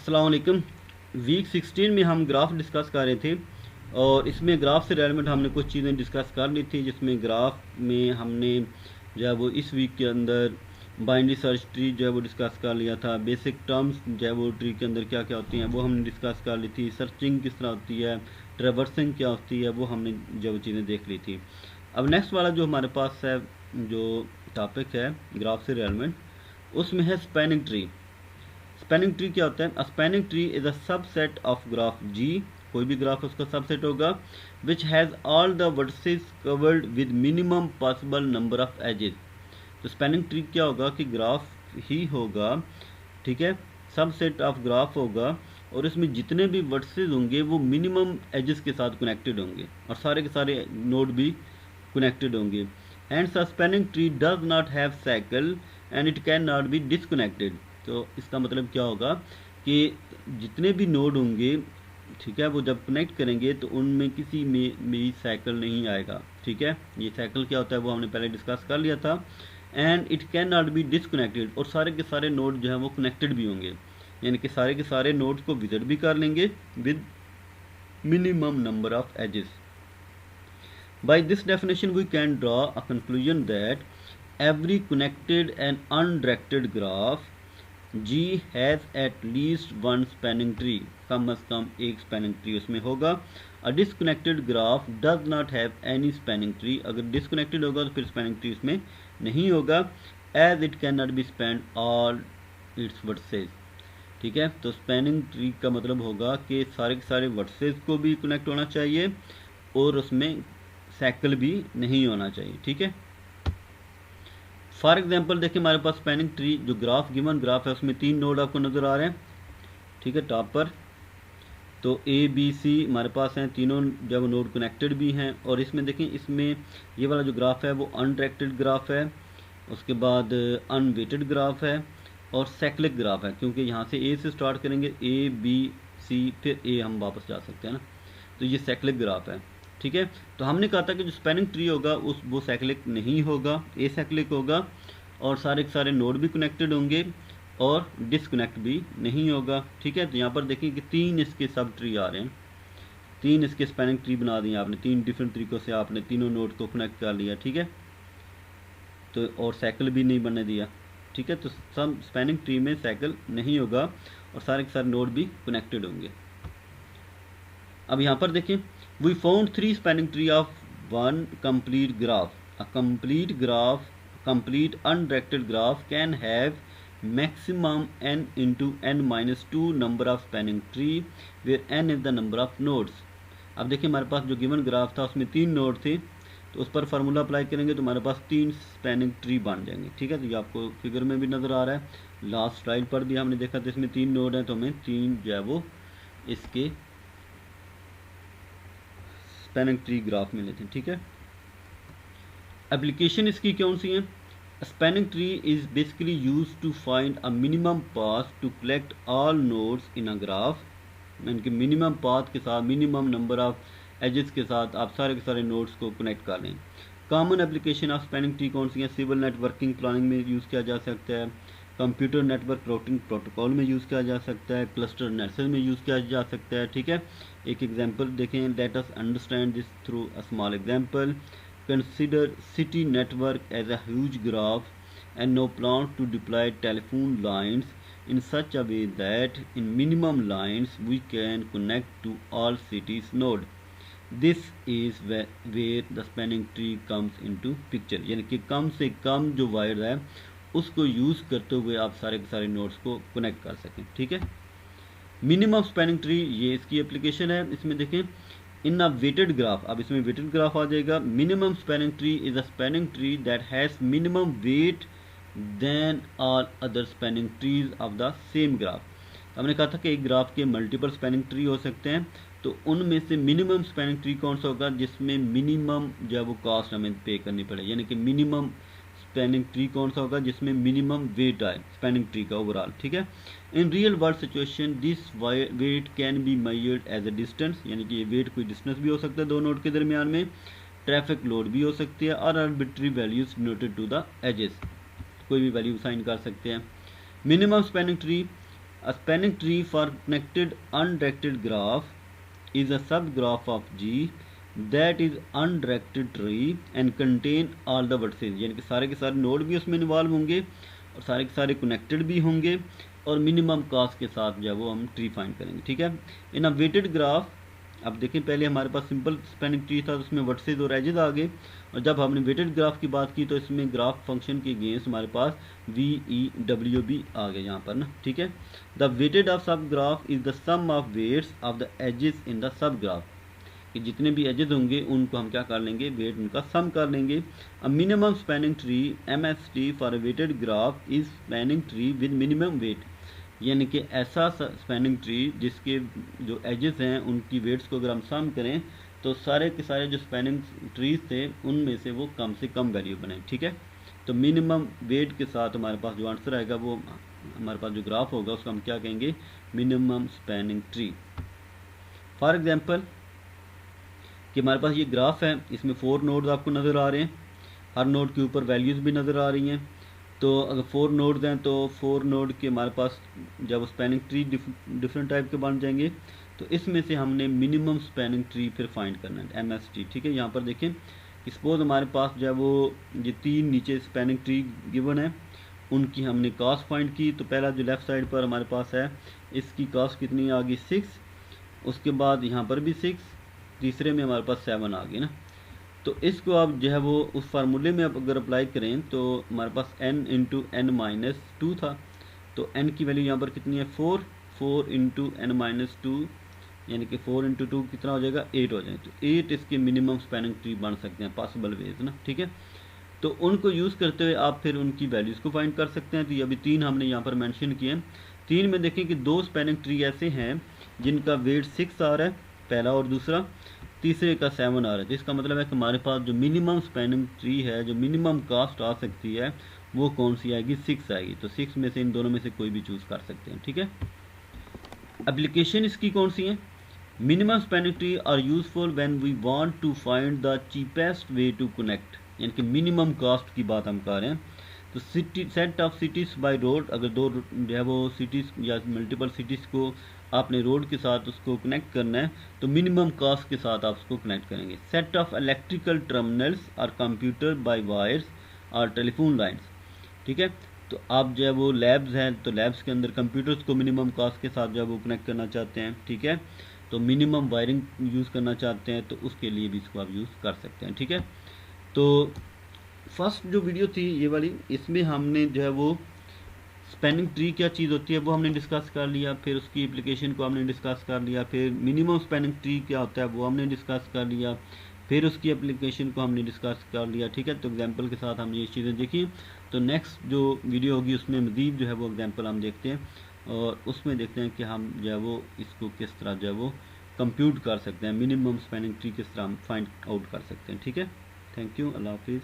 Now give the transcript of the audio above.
अस्सलाम वालेकुम। वीक 16 में हम ग्राफ डिस्कस कर रहे थे और इसमें ग्राफ से रेलेवेंट हमने कुछ चीज़ें डिस्कस कर ली थी, जिसमें ग्राफ में हमने जो है वो इस वीक के अंदर बाइनरी सर्च ट्री जो है वो डिस्कस कर लिया था। बेसिक टर्म्स जो है वो ट्री के अंदर क्या क्या होती हैं वो हमने डिस्कस कर ली थी। सर्चिंग किस तरह होती है, ट्रेवर्सिंग क्या होती है, वो हमने जो चीज़ें देख ली थी। अब नेक्स्ट वाला जो हमारे पास है, जो टॉपिक है ग्राफ से रेलेवेंट, उसमें है स्पैनिंग ट्री। स्पैनिंग ट्री क्या होता है? Spanning tree is a subset of graph G, कोई भी ग्राफ उसका सबसेट होगा, which has all the vertices covered with minimum possible number of edges. तो स्पैनिंग ट्री क्या होगा कि ग्राफ ही होगा, ठीक है, सबसेट ऑफ ग्राफ होगा और इसमें जितने भी वर्टिसेस होंगे वो मिनिमम एजेस के साथ कनेक्टेड होंगे और सारे के सारे नोड भी कनेक्टेड होंगे। And spanning tree does not have cycle and it can not be disconnected. तो इसका मतलब क्या होगा कि जितने भी नोड होंगे, ठीक है, वो जब कनेक्ट करेंगे तो उनमें किसी में भी साइकिल नहीं आएगा। ठीक है, ये साइकिल क्या होता है वो हमने पहले डिस्कस कर लिया था। And it can not be disconnected, और सारे के सारे नोड जो है वो कनेक्टेड भी होंगे, यानी कि सारे के सारे नोड्स को विजिट भी कर लेंगे with minimum number of edges. By this definition we can draw a conclusion that every connected and undirected graph G has at least one spanning tree, कम अज कम एक स्पैनिंग ट्री उसमें होगा। A disconnected graph does not have any spanning tree, अगर disconnected होगा तो फिर spanning tree उसमें नहीं होगा, as it cannot be spanned all its vertices। ठीक है, तो स्पैनिंग ट्री का मतलब होगा कि सारे के सारे वर्टिसेस को भी कनेक्ट होना चाहिए और उसमें साइकिल भी नहीं होना चाहिए। ठीक है, फॉर एग्जांपल देखिए हमारे पास स्पैनिंग ट्री जो ग्राफ गिवन ग्राफ है उसमें 3 नोड आपको नज़र आ रहे हैं। ठीक है, टॉप पर तो ए बी सी हमारे पास हैं, तीनों जब नोड कनेक्टेड भी हैं। और इसमें देखें, इसमें ये वाला जो ग्राफ है वो अनडायरेक्टेड ग्राफ है, उसके बाद अनवेटेड ग्राफ है और साइक्लिक ग्राफ है, क्योंकि यहाँ से ए से स्टार्ट करेंगे, ए बी सी फिर ए हम वापस जा सकते हैं ना, तो ये साइक्लिक ग्राफ है। ठीक है, तो हमने कहा था कि जो स्पैनिंग ट्री होगा वो साइक्लिक नहीं होगा, ए साइक्लिक होगा और सारे के सारे नोड भी कनेक्टेड होंगे और डिसकनेक्ट भी नहीं होगा। ठीक है, तो यहाँ पर देखिए कि 3 इसके सब ट्री आ रहे हैं, 3 इसके स्पैनिंग ट्री बना दिए आपने, 3 डिफरेंट तरीक़ों से आपने तीनों नोड को कनेक्ट कर लिया। ठीक है, तो और साइकिल भी नहीं बनने दिया। ठीक है, तो सब स्पैनिंग ट्री में साइकिल नहीं होगा और सारे के सारे नोड भी कनेक्टेड होंगे। अब यहाँ पर देखें, we found 3 spanning tree of one complete graph. A complete undirected graph can have maximum n into n minus 2 number of spanning tree where n is the number of nodes. अब देखिए हमारे पास जो given graph था उसमें 3 node थे, तो उस पर फार्मूला अप्लाई करेंगे तो हमारे पास 3 स्पैनिंग ट्री बन जाएंगे। ठीक है, तो ये आपको फिगर में भी नज़र आ रहा है, लास्ट स्लाइड पर भी हमने देखा था इसमें 3 नोड हैं, तो हमें 3 जो है वो इसके स्पैनिंग ट्री ग्राफ मिले थे। ठीक है, एप्लीकेशन इसकी कौन सी है? Spanning tree is basically use to find a minimum path to collect all nodes in a graph, यानी कि मिनिमम पाथ के साथ मिनिमम नंबर ऑफ एजेस के साथ आप सारे के सारे नोड्स को कनेक्ट कर लें। Common application of spanning tree कौन सी है? सिविल नेटवर्किंग प्लानिंग में यूज़ किया जा सकता है, कंप्यूटर नेटवर्क राउटिंग प्रोटोकॉल में यूज़ किया जा सकता है, क्लस्टर नेटवर्क में यूज़ किया जा सकता है। ठीक है, एक एग्जांपल देखें, let us understand this through a small example. Consider city network as a huge graph and no plan to deploy telephone lines in such a way that in minimum lines we can connect to all cities node. This is where the spanning tree comes into picture, यानी कि कम से कम जो wire है उसको use करते हुए आप सारे के सारे नोड्स को कनेक्ट कर सकें। ठीक है, मिनिमम स्पैनिंग ट्री ये इसकी एप्लीकेशन है। इसमें देखें, इन अ वेटेड ग्राफ, अब इसमें वेटेड ग्राफ आ जाएगा। Minimum spanning tree is a spanning tree that has minimum weight than all other spanning trees of the same graph. हमने कहा था कि एक ग्राफ के मल्टीपल स्पैनिंग ट्री हो सकते हैं, तो उनमें से मिनिमम स्पैनिंग ट्री कौन सा होगा जिसमें मिनिमम जो है वो कॉस्ट हमें पे करनी पड़े, यानी कि मिनिमम स्पैनिंग ट्री कौन सा होगा जिसमें मिनिमम वेट आए स्पैनिंग ट्री का ओवरऑल। ठीक है, in real world situation this weight can be measured as a distance, यानी कि ये वेट कोई डिस्टेंस भी हो सकता है दो नोड के दरमियान में, ट्रैफिक लोड भी हो सकती है, और arbitrary values noted to the edges, कोई भी वैल्यू साइन कर सकते हैं। Minimum spanning tree A spanning tree for connected undirected graph is a subgraph of G that is undirected tree and contain all the vertices, यानी कि सारे के सारे नोड भी उसमें इन्वॉल्व होंगे और सारे के सारे कनेक्टेड भी होंगे और मिनिमम कॉस्ट के साथ जो है वो हम ट्री फाइंड करेंगे, ठीक है। इन अ वेटेड ग्राफ, अब देखें पहले हमारे पास सिंपल स्पैनिंग ट्री था, उसमें वर्टिसेस और एजेस आ गए, और जब हमने वेटेड ग्राफ की बात की तो इसमें ग्राफ फंक्शन के अगेंस्ट हमारे पास VEW भी आ गए यहाँ पर ना, ठीक है। The weighted of sub graph is the sum of weights of the edges in the sub graph, कि जितने भी एजेस होंगे उनको हम क्या कर लेंगे, वेट उनका सम कर लेंगे। A minimum spanning tree MST for a weighted graph is spanning tree with minimum weight, यानी कि ऐसा स्पैनिंग ट्री जिसके जो एजेस हैं उनकी वेट्स को अगर हम सम करें तो सारे के सारे जो स्पैनिंग ट्रीज थे उनमें से वो कम से कम वैल्यू बने, ठीक है। तो मिनिमम वेट के साथ हमारे पास जो आंसर आएगा वो हमारे पास जो ग्राफ होगा उसको हम क्या कहेंगे, minimum spanning tree. For example कि हमारे पास ये ग्राफ है, इसमें 4 नोड्स आपको नज़र आ रहे हैं, हर नोड के ऊपर वैल्यूज़ भी नज़र आ रही हैं। तो अगर 4 नोड्स हैं तो 4 नोड के हमारे पास जब स्पैनिंग ट्री डिफरेंट टाइप के बन जाएंगे तो इसमें से हमने मिनिमम स्पैनिंग ट्री फिर फाइंड करना है, MST, ठीक है। यहाँ पर देखें कि सपोज हमारे पास जो है वो ये 3 नीचे स्पैनिंग ट्री गिवन है, उनकी हमने कॉस्ट फाइंड की। तो पहला जो लेफ़्ट साइड पर हमारे पास है इसकी कॉस्ट कितनी आ गई, 6, उसके बाद यहाँ पर भी 6, तीसरे में हमारे पास 7 आ गई ना। तो इसको आप जो है वो उस फार्मूले में आप अगर अप्लाई करें तो हमारे पास n इंटू एन माइनस 2 था, तो n की वैल्यू यहाँ पर कितनी है, 4, 4 इंटू एन माइनस 2, यानी कि 4 इंटू 2 कितना हो जाएगा, 8 हो जाएगा। तो 8 इसके मिनिमम स्पैनिंग ट्री बन सकते हैं, पॉसिबल वेज ना, ठीक है। तो उनको यूज़ करते हुए आप फिर उनकी वैल्यूज़ को फाइंड कर सकते हैं। तो ये अभी 3 हमने यहाँ पर मैंशन किए हैं। 3 में देखें कि 2 स्पैनिंग ट्री ऐसे हैं जिनका वेट 6 आ रहा है, पहला और दूसरा, तीसरे का 7 आ रहा है। तो इसका मतलब है कि हमारे पास जो मिनिमम स्पैनिंग ट्री है, जो मिनिमम कास्ट आ सकती है वो कौन सी आएगी, 6 आएगी। तो 6 में से इन दोनों में से कोई भी चूज़ कर सकते हैं, ठीक है। एप्लीकेशन इसकी कौन सी है, minimum spanning tree are useful when we want to find the cheapest way to connect, यानी कि मिनिमम कास्ट की बात हम कर रहे हैं। तो city set of cities by road, अगर 2 जो है वो सिटीज़ या मल्टीपल सिटीज़ को आपने रोड के साथ उसको कनेक्ट करना है तो मिनिमम कास्ट के साथ आप उसको कनेक्ट करेंगे। सेट ऑफ इलेक्ट्रिकल टर्मिनल्स और कंप्यूटर बाय वायर्स और टेलीफोन लाइन्स, ठीक है। तो आप जो है वो लैब्स हैं तो लैब्स के अंदर कंप्यूटर्स को मिनिमम कास्ट के साथ जो है वो कनेक्ट करना चाहते हैं, ठीक है। तो मिनिमम वायरिंग यूज़ करना चाहते हैं तो उसके लिए भी इसको आप यूज़ कर सकते हैं, ठीक है। तो फर्स्ट जो वीडियो थी ये वाली, इसमें हमने जो है वो स्पैनिंग ट्री क्या चीज़ होती है वो हमने डिस्कस कर लिया, फिर उसकी एप्लीकेशन को हमने डिस्कस कर लिया, फिर मिनिमम स्पैनिंग ट्री क्या होता है वो हमने डिस्कस कर लिया, फिर उसकी एप्लीकेशन को हमने डिस्कस कर लिया, ठीक है। तो एग्जांपल के साथ हमने ये चीज़ें देखी। तो नेक्स्ट जो वीडियो होगी उसमें मज़ीद जो है वो एग्जांपल हम देखते हैं और उसमें देखते हैं कि हम जो है वो इसको किस तरह जो है वो कंप्यूट कर सकते हैं, मिनिमम स्पैनिंग ट्री किस तरह हम फाइंड आउट कर सकते हैं, ठीक है। थैंक यू, अल्लाह हाफिज़।